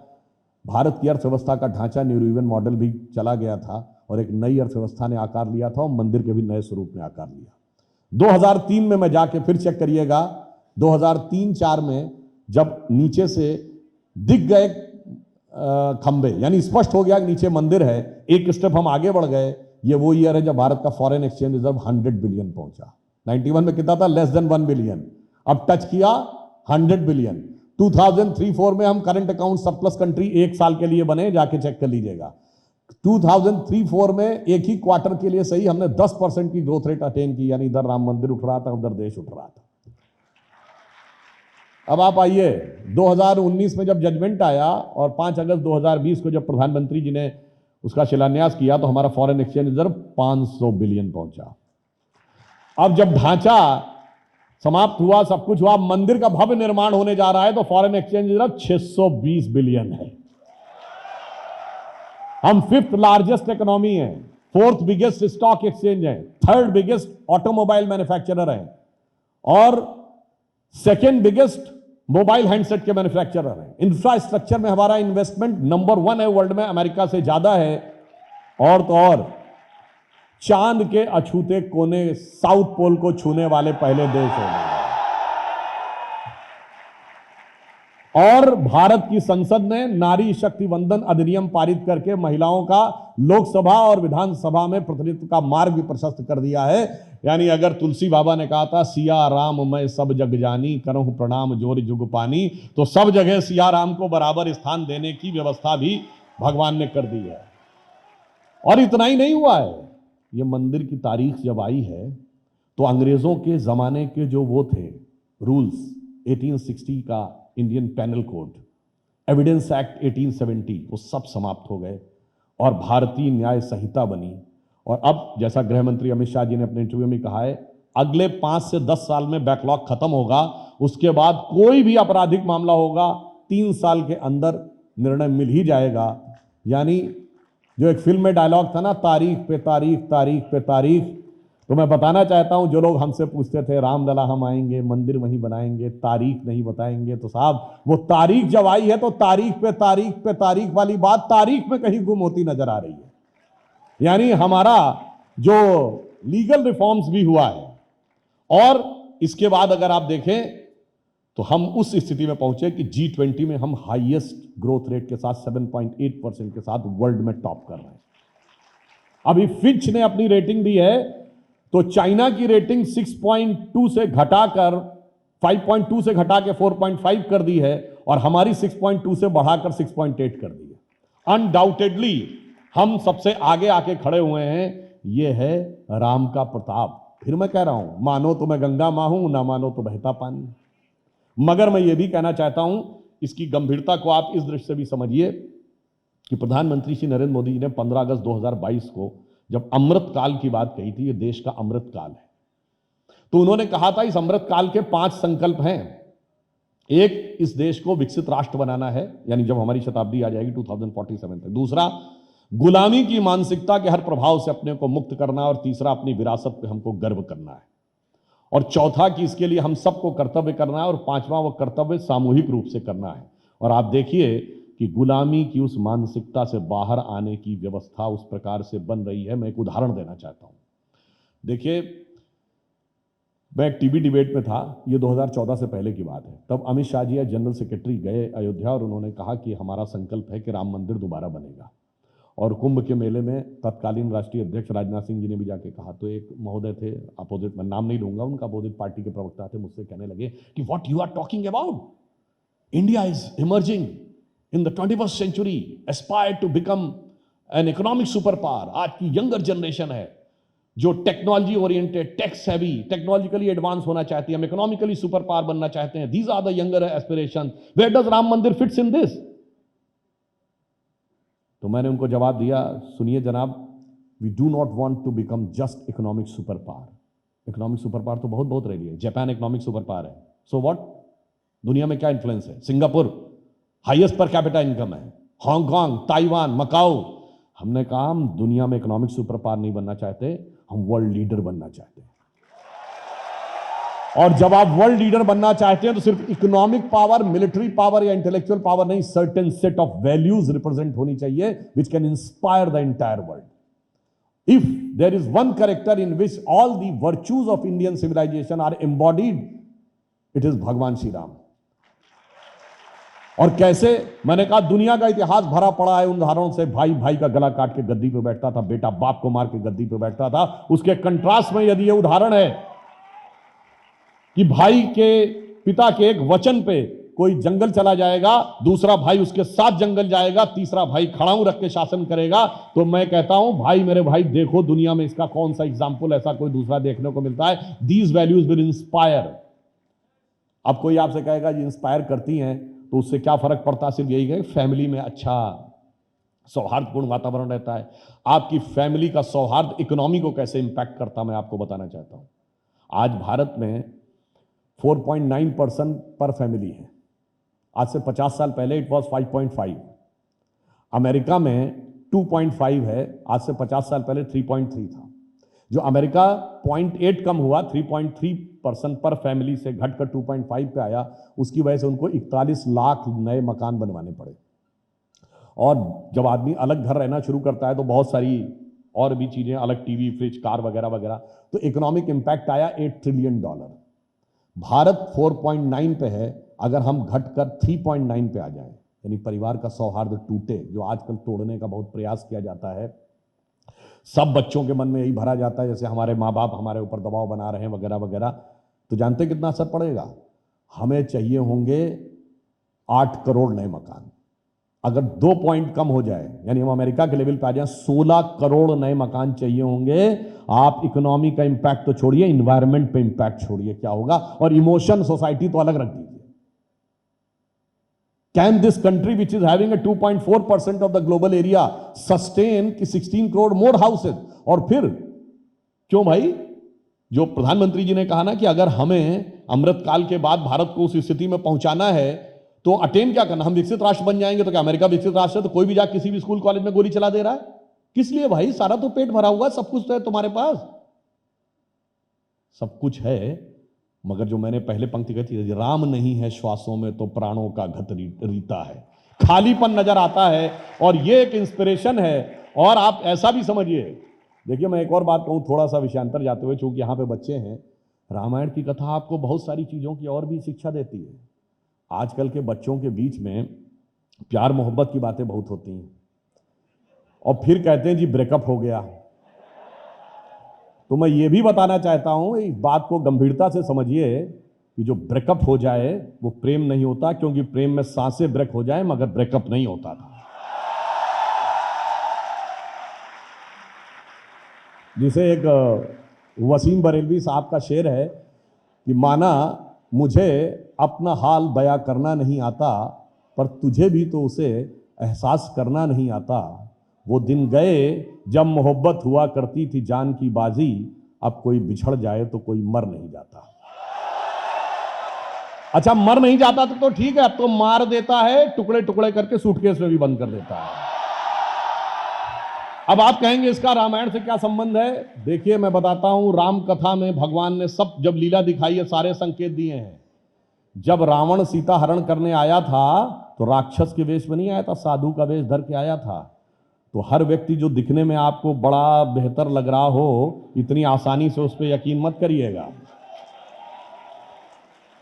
भारत की अर्थव्यवस्था का ढांचा न्यूरोवियन मॉडल भी चला गया था और एक नई अर्थव्यवस्था ने आकार लिया था और मंदिर के भी नए स्वरूप ने आकार लिया। 2003 में मैं जाके फिर चेक करिएगा, 2003-4 में जब नीचे से दिख गए खंबे, यानी स्पष्ट हो गया कि नीचे मंदिर है, एक स्टेप हम आगे बढ़ गए। ये वो ईयर है जब भारत का फॉरेन एक्सचेंज रिजर्व 100 बिलियन पहुंचा। 91 में कितना था? Less than 1 billion. अब टच किया 100 बिलियन। 2003-4 में हम करंट अकाउंट सरप्लस कंट्री 1 साल के लिए बने, जाके चेक कर लीजिएगा। 2003-4 में एक ही क्वार्टर के लिए सही हमने 10% की ग्रोथ रेट अटेन की, यानी इधर राम मंदिर उठ रहा था, उधर देश उठ रहा था। अब आप आइए 2019 में जब जजमेंट आया और 5 अगस्त 2020 को जब प्रधानमंत्री जी ने उसका शिलान्यास किया तो हमारा फॉरेन एक्सचेंज रिजर्व 500 बिलियन पहुंचा। अब जब ढांचा समाप्त हुआ, सब कुछ हुआ, मंदिर का भव्य निर्माण होने जा रहा है, तो फॉरेन एक्सचेंज रिजर्व 620 बिलियन है। हम 5th लार्जेस्ट इकोनॉमी है, 4th बिगेस्ट स्टॉक एक्सचेंज है, 3rd बिगेस्ट ऑटोमोबाइल मैन्युफैक्चरर है और 2nd बिगेस्ट मोबाइल हैंडसेट के मैन्युफैक्चरर हैं। इंफ्रास्ट्रक्चर में हमारा इन्वेस्टमेंट नंबर 1 है वर्ल्ड में, अमेरिका से ज्यादा है। और तो और चांद के अछूते कोने साउथ पोल को छूने वाले पहले देश हैं। और भारत की संसद ने नारी शक्ति वंदन अधिनियम पारित करके महिलाओं का लोकसभा और विधानसभा में प्रतिनिधित्व का मार्ग भी प्रशस्त कर दिया है। यानी अगर तुलसी बाबा ने कहा था सिया राम मैं सब जग जानी, करहूं प्रणाम जोर जुग पानी, तो सब जगह सिया राम को बराबर स्थान देने की व्यवस्था भी भगवान ने कर दी है। और इतना ही नहीं हुआ है, ये मंदिर की तारीख जब आई है तो अंग्रेजों के जमाने के जो वो थे रूल्स, 1860 का Indian panel code, evidence act 1870, वो सब समाप्त हो गए और भारतीय न्याय संहिता बनी। और अब जैसा गृह मंत्री अमित शाह जी ने अपने इंटरव्यू में कहा है, अगले 5 से 10 साल में बैकलॉग खत्म होगा, उसके बाद कोई भी आपराधिक मामला होगा 3 साल के अंदर निर्णय मिल ही जाएगा। यानी जो एक फिल्म में डायलॉग था ना, तारीख पे तारीख, तारीख पे तारीख, तो मैं बताना चाहता हूं जो लोग हमसे पूछते थे रामलला हम आएंगे, मंदिर वहीं बनाएंगे, तारीख नहीं बताएंगे, तो साहब वो तारीख जब आई है तो तारीख पे तारीख पे तारीख वाली बात तारीख में कहीं गुम होती नजर आ रही है। यानी हमारा जो लीगल रिफॉर्म्स भी हुआ है और इसके बाद अगर आप देखें तो हम उस स्थिति में पहुंचे कि G20 में हम हाईएस्ट ग्रोथ रेट के साथ 7.8% के साथ वर्ल्ड में टॉप कर रहे हैं। अभी फिच ने अपनी रेटिंग दी है तो चाइना की रेटिंग 6.2 से घटाकर 5.2 से घटा के 4.5 कर दी है और हमारी 6.2 से बढ़ाकर 6.8 कर दी है। अनडाउटेडली हम सबसे आगे आके खड़े हुए हैं। यह है राम का प्रताप। फिर मैं कह रहा हूं, मानो तो मैं गंगा मां हूं, ना मानो तो बहता पानी। मगर मैं यह भी कहना चाहता हूं, इसकी गंभीरता को आप इस दृष्टि से भी समझिए कि प्रधानमंत्री श्री नरेंद्र मोदी जी ने 15 अगस्त 2022 को जब अमृत काल की बात कही थी, ये देश का अमृत काल है, तो उन्होंने कहा था इस अमृत काल के 5 संकल्प हैं। एक, इस देश को विकसित राष्ट्र बनाना है, यानी जब हमारी शताब्दी आ जाएगी 2047 तक। दूसरा, गुलामी की मानसिकता के हर प्रभाव से अपने को मुक्त करना। और तीसरा, अपनी विरासत पे हमको गर्व करना है। और चौथा, कि इसके लिए हम सबको कर्तव्य करना है। और पांचवा, वो कर्तव्य सामूहिक रूप से करना है। और आप देखिए कि गुलामी की उस मानसिकता से बाहर आने की व्यवस्था उस प्रकार से बन रही है। मैं एक उदाहरण देना चाहता हूं। देखिए, मैं एक टीवी डिबेट में था, ये 2014 से पहले की बात है। तब अमित शाह जी जनरल सेक्रेटरी गए अयोध्या और उन्होंने कहा कि हमारा संकल्प है कि राम मंदिर दोबारा बनेगा। और कुंभ के मेले में तत्कालीन राष्ट्रीय अध्यक्ष राजनाथ सिंह जी ने भी जाके कहा। तो एक महोदय थे अपोजिट, मैं नाम नहीं लूंगा उनका, अपोजिट पार्टी के प्रवक्ता थे, मुझसे कहने लगे कि what you are talking about, India is emerging in the 21st century, aspire to become an economic super power. आज की यंगर जनरेशन है जो technology oriented, techs heavy, technologically advance होना चाहती है, हम इकोनॉमिकली सुपर पावर बनना चाहते हैं। These are the younger aspiration, where does Ram Mandir fits in this? तो मैंने उनको जवाब दिया, सुनिए जनाब, we do not want to become just economic super power. Economic super power तो बहुत बहुत रह रही है, जापान इकोनॉमिक सुपर पावर है, सो व्हाट? दुनिया में क्या इन्फ्लुएंस है? Singapore highest per capita income है, हांगकांग, ताइवान, मकाऊ। हमने कहा हम दुनिया में इकोनॉमिक सुपर पावर नहीं बनना चाहते, हम वर्ल्ड लीडर बनना चाहते हैं। और जब आप वर्ल्ड लीडर बनना चाहते हैं तो सिर्फ इकोनॉमिक पावर, मिलिट्री पावर या इंटेलेक्चुअल पावर नहीं, certain set of values represent होनी चाहिए which can inspire the entire world. If there is one character in which all the virtues of Indian civilization are embodied, it is Bhagwan Shri Ram. और कैसे? मैंने कहा दुनिया का इतिहास भरा पड़ा है उन उदाहरणों से। भाई भाई का गला काट के गद्दी पे बैठता था, बेटा बाप को मार के गद्दी पे बैठता था। उसके कंट्रास्ट में यदि ये उदाहरण है कि भाई के पिता के एक वचन पे कोई जंगल चला जाएगा, दूसरा भाई उसके साथ जंगल जाएगा, तीसरा भाई खड़ाऊ रख के शासन करेगा, तो मैं कहता हूं भाई मेरे भाई देखो दुनिया में इसका कौन सा एग्जाम्पल ऐसा कोई दूसरा देखने को मिलता है। These values will inspire. अब कोई आपसे कहेगा जी इंस्पायर करती हैं तो उससे क्या फर्क पड़ता है? सिर्फ यही है फैमिली में अच्छा सौहार्दपूर्ण वातावरण रहता है। आपकी फैमिली का सौहार्द इकोनॉमी को कैसे इंपैक्ट करता मैं आपको बताना चाहता हूं। आज भारत में 4.9% पर फैमिली है। आज से 50 साल पहले इट वॉज 5.5। अमेरिका में 2.5 है, आज से 50 साल पहले 3.3 था। जो अमेरिका 0.8 कम हुआ, 3.3% पर फैमिली से घटकर 2.5 पे आया, उसकी वजह से उनको 41 लाख नए मकान बनवाने पड़े। और जब आदमी अलग घर रहना शुरू करता है तो बहुत सारी और भी चीजें, अलग टीवी, फ्रिज, कार वगैरह वगैरह, तो इकोनॉमिक इंपैक्ट आया $8 ट्रिलियन। भारत 4.9 पे है, अगर हम घटकर 3.9 पे आ जाएं, यानी परिवार का सौहार्द टूटे, जो आजकल तोड़ने का बहुत प्रयास किया जाता है, सब बच्चों के मन में यही भरा जाता है जैसे हमारे माँ बाप हमारे ऊपर दबाव बना रहे हैं वगैरह वगैरह, तो जानते हैं कितना असर पड़ेगा? हमें चाहिए होंगे 8 करोड़ नए मकान। अगर 2 पॉइंट कम हो जाए, यानी हम अमेरिका के लेवल पे आ जाए, 16 करोड़ नए मकान चाहिए होंगे। आप इकोनॉमी का इंपैक्ट तो छोड़िए, इन्वायरमेंट पे इंपैक्ट छोड़िए, क्या होगा? और इमोशन, सोसाइटी तो अलग रख दीजिए। Can this country which is having a 2.4% of the global area sustain 16 crore more houses? और फिर क्यों भाई, जो प्रधानमंत्री जी ने कहा ना कि अगर हमें अमृतकाल के बाद भारत को उस स्थिति में पहुंचाना है तो अटेन क्या करना, हम विकसित राष्ट्र बन जाएंगे। तो क्या अमेरिका विकसित राष्ट्र है तो कोई भी जाकर किसी भी स्कूल कॉलेज में गोली चला दे रहा है? किस लिए भाई? सारा तो पेट भरा हुआ है, सब कुछ तो है तुम्हारे पास, सब कुछ है। मगर जो मैंने पहले पंक्ति कही थी, राम नहीं है श्वासों में तो प्राणों का घत रीता है, खालीपन नजर आता है। और ये एक इंस्पिरेशन है। और आप ऐसा भी समझिए, देखिए मैं एक और बात कहूं थोड़ा सा विषयांतर जाते हुए, चूंकि यहां पे बच्चे हैं, रामायण की कथा आपको बहुत सारी चीजों की और भी शिक्षा देती है। आजकल के बच्चों के बीच में प्यार मोहब्बत की बातें बहुत होती हैं, और फिर कहते हैं जी ब्रेकअप हो गया। तो मैं ये भी बताना चाहता हूं, इस बात को गंभीरता से समझिए कि जो ब्रेकअप हो जाए वो प्रेम नहीं होता, क्योंकि प्रेम में सांसें ब्रेक हो जाए मगर ब्रेकअप नहीं होता था। जिसे एक वसीम बरेलवी साहब का शेर है कि माना मुझे अपना हाल बयां करना नहीं आता, पर तुझे भी तो उसे एहसास करना नहीं आता। वो दिन गए जब मोहब्बत हुआ करती थी जान की बाजी, अब कोई बिछड़ जाए तो कोई मर नहीं जाता। अच्छा, मर नहीं जाता तो ठीक है, अब तो मार देता है, टुकड़े टुकड़े करके सूटकेस में भी बंद कर देता है। अब आप कहेंगे इसका रामायण से क्या संबंध है? देखिए मैं बताता हूं, राम कथा में भगवान ने सब जब लीला दिखाई है सारे संकेत दिए हैं। जब रावण सीता हरण करने आया था तो राक्षस के वेश में नहीं आया था, साधु का वेश धर के आया था। तो हर व्यक्ति जो दिखने में आपको बड़ा बेहतर लग रहा हो, इतनी आसानी से उस पर यकीन मत करिएगा।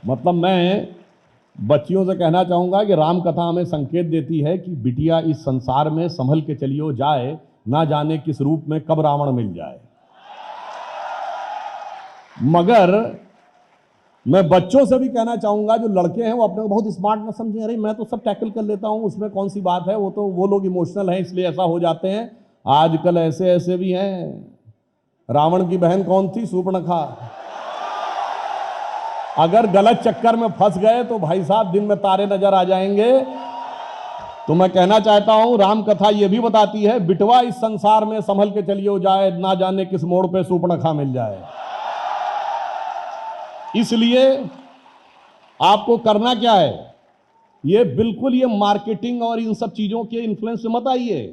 मतलब मैं बच्चियों से कहना चाहूंगा कि राम कथा हमें संकेत देती है कि बिटिया इस संसार में संभल के चलियो जाए, ना जाने किस रूप में कब रावण मिल जाए। मगर मैं बच्चों से भी कहना चाहूंगा, जो लड़के हैं वो अपने को बहुत स्मार्ट ना समझें, अरे मैं तो सब टैकल कर लेता हूं, उसमें कौन सी बात है, वो तो वो लोग इमोशनल हैं इसलिए ऐसा हो जाते हैं। आजकल ऐसे ऐसे भी हैं। रावण की बहन कौन थी? शूर्पणखा। अगर गलत चक्कर में फंस गए तो भाई साहब दिन में तारे नजर आ जाएंगे। तो मैं कहना चाहता हूं, राम कथा यह भी बताती है, बिटवा इस संसार में संभल के चलियो जाए, ना जाने किस मोड़ पे शूर्पणखा मिल जाए। इसलिए आपको करना क्या है, ये बिल्कुल ये मार्केटिंग और इन सब चीजों के इन्फ्लुएंस से मत आइए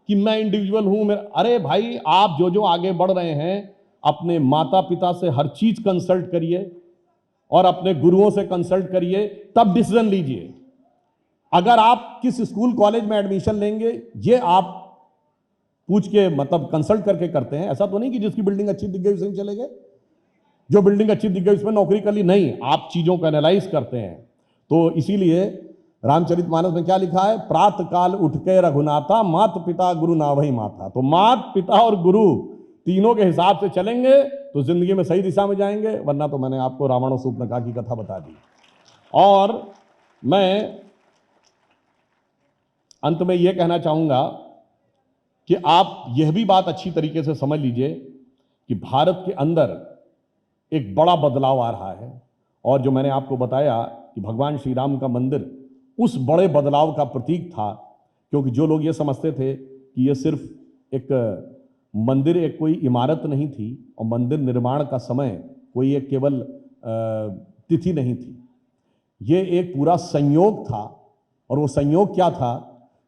कि मैं इंडिविजुअल हूं। अरे भाई, आप जो जो आगे बढ़ रहे हैं, अपने माता पिता से हर चीज कंसल्ट करिए और अपने गुरुओं से कंसल्ट करिए, तब डिसीजन लीजिए। अगर आप किस स्कूल कॉलेज में एडमिशन लेंगे, ये आप पूछ के मतलब कंसल्ट करके करते हैं। ऐसा तो नहीं कि जिसकी बिल्डिंग अच्छी दिख गई उसे ही चले गए, जो बिल्डिंग अच्छी दिख गई उसमें नौकरी कर ली, नहीं, आप चीजों को एनालाइज करते हैं। तो इसीलिए रामचरितमानस में क्या लिखा है, प्रातः काल उठ के रघुनाथा, मात पिता गुरु नावहि माथा। तो मात पिता और गुरु तीनों के हिसाब से चलेंगे तो जिंदगी में सही दिशा में जाएंगे, वरना तो मैंने आपको रावण और शूर्पणखा की कथा बता दी। और मैं अंत में यह कहना चाहूंगा कि आप यह भी बात अच्छी तरीके से समझ लीजिए कि भारत के अंदर एक बड़ा बदलाव आ रहा है, और जो मैंने आपको बताया कि भगवान श्री राम का मंदिर उस बड़े बदलाव का प्रतीक था। क्योंकि जो लोग ये समझते थे कि ये सिर्फ एक मंदिर, एक कोई इमारत नहीं थी, और मंदिर निर्माण का समय कोई एक केवल तिथि नहीं थी, ये एक पूरा संयोग था। और वो संयोग क्या था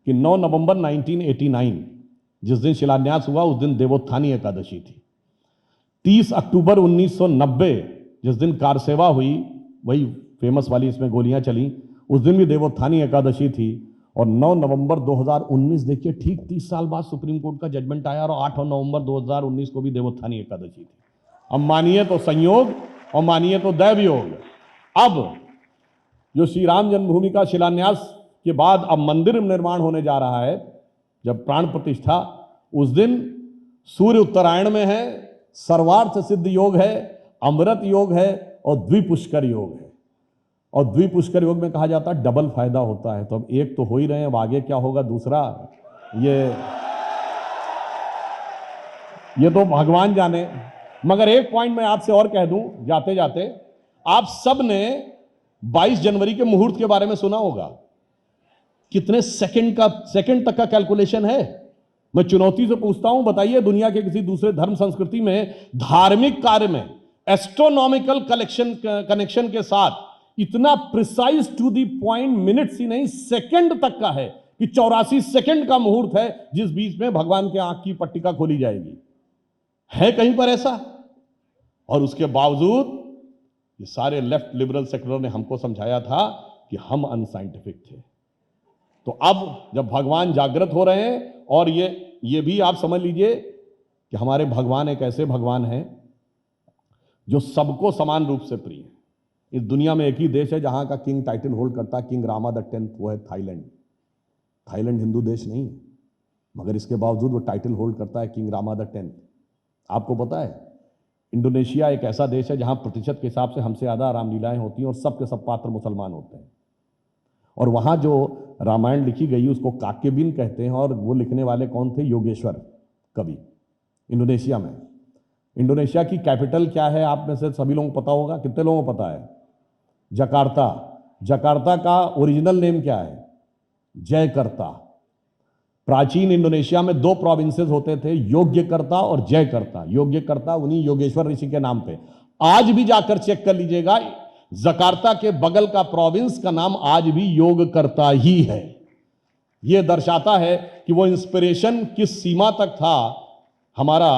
कि 9 नवंबर 1989 जिस दिन शिलान्यास हुआ उस दिन देवोत्थानी एकादशी थी। 30 अक्टूबर 1990 जिस दिन कार सेवा हुई, वही फेमस वाली इसमें गोलियां चली, उस दिन भी देवोत्थानी एकादशी थी। और 9 नवंबर 2019 देखिए, ठीक 30 साल बाद सुप्रीम कोर्ट का जजमेंट आया और 8 नवंबर 2019 को भी देवोत्थानी एकादशी थी। अब मानिए तो संयोग और मानिए तो दैव योग। अब जो श्री राम जन्मभूमि का शिलान्यास के बाद अब मंदिर निर्माण होने जा रहा है, जब प्राण प्रतिष्ठा, उस दिन सूर्य उत्तरायण में है, सर्वार्थ सिद्ध योग है, अमृत योग है और द्विपुष्कर योग है। और द्विपुष्कर योग में कहा जाता है डबल फायदा होता है। तो अब एक तो हो ही रहे हैं, अब आगे क्या होगा दूसरा, ये तो भगवान जाने। मगर एक पॉइंट मैं आपसे और कह दूं जाते जाते, आप सब ने 22 जनवरी के मुहूर्त के बारे में सुना होगा। कितने सेकंड तक का कैलकुलेशन है। मैं चुनौती से पूछता हूं, बताइए दुनिया के किसी दूसरे धर्म संस्कृति में धार्मिक कार्य में एस्ट्रोनॉमिकल कनेक्शन के साथ इतना precise to the point, minutes ही नहीं सेकंड तक का है कि 84 सेकंड का मुहूर्त है जिस बीच में भगवान के आंख की पट्टिका खोली जाएगी। है कहीं पर ऐसा? और उसके बावजूद ये सारे लेफ्ट लिबरल सेक्युलर ने हमको समझाया था कि हम अनसाइंटिफिक थे। तो अब जब भगवान जागृत हो रहे हैं, और ये भी आप समझ लीजिए कि हमारे भगवान एक ऐसे भगवान हैं जो सबको समान रूप से प्रिय है। इस दुनिया में एक ही देश है जहां का किंग टाइटल होल्ड करता है, किंग रामा द 10th, वो है थाईलैंड। थाईलैंड हिंदू देश नहीं है, मगर इसके बावजूद वो टाइटल होल्ड करता है किंग रामा द 10th। आपको पता है इंडोनेशिया एक ऐसा देश है जहां प्रतिशत के हिसाब से हमसे ज्यादा रामलीलाएं होती हैं और सबके सब पात्र मुसलमान होते हैं। और वहां जो रामायण लिखी गई उसको काक्यबिन कहते हैं, और वो लिखने वाले कौन थे? योगेश्वर कवि। इंडोनेशिया में, इंडोनेशिया की कैपिटल क्या है आप में से सभी लोगों को पता होगा। कितने लोगों को पता है? जकार्ता। जकार्ता का ओरिजिनल नेम क्या है? जयकर्ता। प्राचीन इंडोनेशिया में 2 प्रोविंसेस होते थे, योग्यकर्ता और जयकर्ता। योग्यकर्ता उन्हीं योगेश्वर ऋषि के नाम पे। आज भी जाकर चेक कर लीजिएगा, जकार्ता के बगल का प्रोविंस का नाम आज भी योगकर्ता ही है। यह दर्शाता है कि वो इंस्पिरेशन किस सीमा तक था हमारा।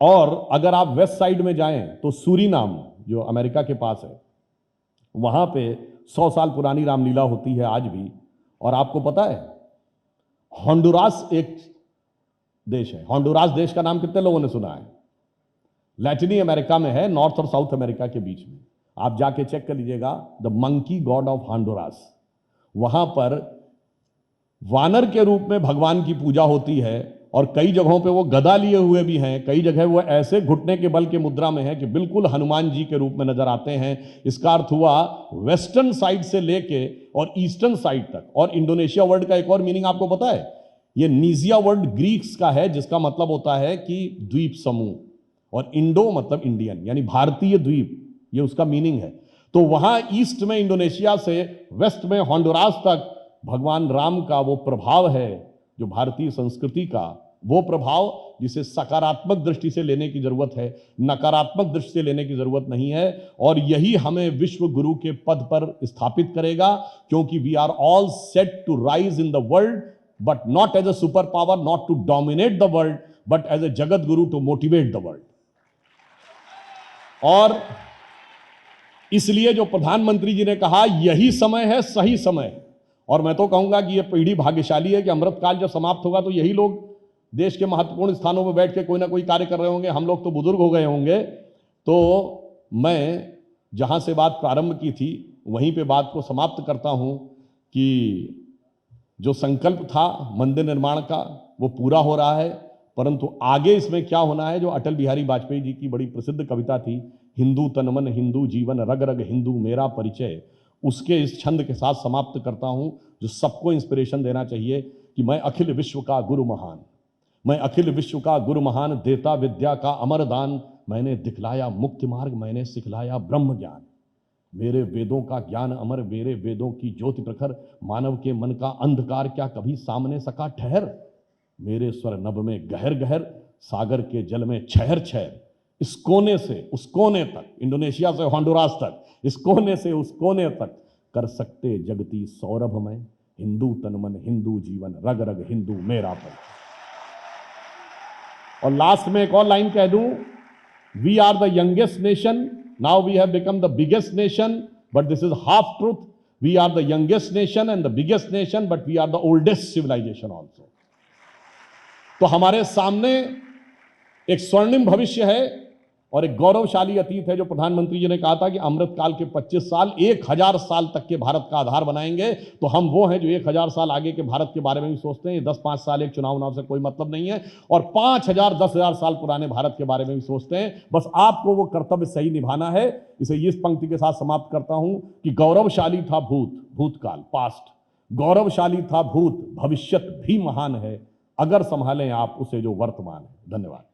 और अगर आप वेस्ट साइड में जाएं तो सूरीनाम जो अमेरिका के पास है, वहां पे 100 साल पुरानी रामलीला होती है आज भी। और आपको पता है होंडुरास एक देश है। होंडुरास देश का नाम कितने लोगों ने सुना है? लैटिनी अमेरिका में है, नॉर्थ और साउथ अमेरिका के बीच में। आप जाके चेक कर लीजिएगा, the monkey God of Honduras. वहां पर वानर के रूप में भगवान की पूजा होती है, और कई जगहों पे वो गदा लिए हुए भी हैं, कई जगह वो ऐसे घुटने के बल के मुद्रा में है कि बिल्कुल हनुमान जी के रूप में नजर आते हैं। इसका अर्थ हुआ वेस्टर्न साइड से लेके और ईस्टर्न साइड तक। और इंडोनेशिया वर्ड का एक और मीनिंग आपको पता है? ये नीजिया वर्ड ग्रीक्स का है, जिसका मतलब होता है कि द्वीप समूह, और इंडो मतलब इंडियन, यानी भारतीय द्वीप, ये उसका मीनिंग है। तो वहां ईस्ट में इंडोनेशिया से वेस्ट में होंडुरास तक भगवान राम का वो प्रभाव है, जो भारतीय संस्कृति का वो प्रभाव, जिसे सकारात्मक दृष्टि से लेने की जरूरत है, नकारात्मक दृष्टि से लेने की जरूरत नहीं है। और यही हमें विश्व गुरु के पद पर स्थापित करेगा, क्योंकि we are all set to rise in the world, but not as a super power, not to dominate the world, but as a Jagat Guru to motivate the world. और इसलिए जो प्रधानमंत्री जी ने कहा यही समय है, सही समय। और मैं तो कहूंगा कि यह पीढ़ी भाग्यशाली है कि अमृतकाल जब समाप्त होगा तो यही लोग देश के महत्वपूर्ण स्थानों पर बैठ के कोई ना कोई कार्य कर रहे होंगे। हम लोग तो बुजुर्ग हो गए होंगे। तो मैं जहां से बात प्रारंभ की थी वहीं पे बात को समाप्त करता हूं कि जो संकल्प था मंदिर निर्माण का वो पूरा हो रहा है, परंतु आगे इसमें क्या होना है, जो अटल बिहारी वाजपेयी जी की बड़ी प्रसिद्ध कविता थी, हिंदू तन मन हिंदू जीवन, रग रग हिंदू मेरा परिचय, उसके इस छंद के साथ समाप्त करता हूं, जो सबको इंस्पिरेशन देना चाहिए कि मैं अखिल विश्व का गुरु महान, मैं अखिल विश्व का गुरु महान, देता विद्या का अमर दान, मैंने दिखलाया मुक्ति मार्ग, मैंने सिखलाया ब्रह्म ज्ञान। मेरे वेदों का ज्ञान अमर, मेरे वेदों की ज्योति प्रखर, मानव के मन का अंधकार क्या कभी सामने सका ठहर। मेरे स्वर नभ में गहर गहर, सागर के जल में छहर छहर। इस कोने से उस कोने तक, इंडोनेशिया से होंडुरास तक, इस कोने से उस कोने तक कर सकते जगती सौरभ में, हिंदू तन मन हिंदू जीवन, रग रग हिंदू मेरा पर। और लास्ट में एक और लाइन कह दूं, we are the youngest nation, now we have become the biggest nation, but this is half truth. We are the youngest nation and the biggest nation, but we are the oldest civilization also. तो हमारे सामने एक स्वर्णिम भविष्य है और एक गौरवशाली अतीत है, जो प्रधानमंत्री जी ने कहा था कि अमृत काल के 25 साल 1000 साल तक के भारत का आधार बनाएंगे। तो हम वो हैं जो 1000 साल आगे के भारत के बारे में भी सोचते हैं। 10-5 साल एक चुनाव से कोई मतलब नहीं है, और 5000 10,000 साल पुराने भारत के बारे में भी सोचते हैं। बस आपको वो कर्तव्य सही निभाना है। इसे इस पंक्ति के साथ समाप्त करता हूं कि गौरवशाली था भूतकाल, पास्ट, गौरवशाली था भविष्यत भी महान है, अगर संभालें आप उसे जो वर्तमान है। धन्यवाद।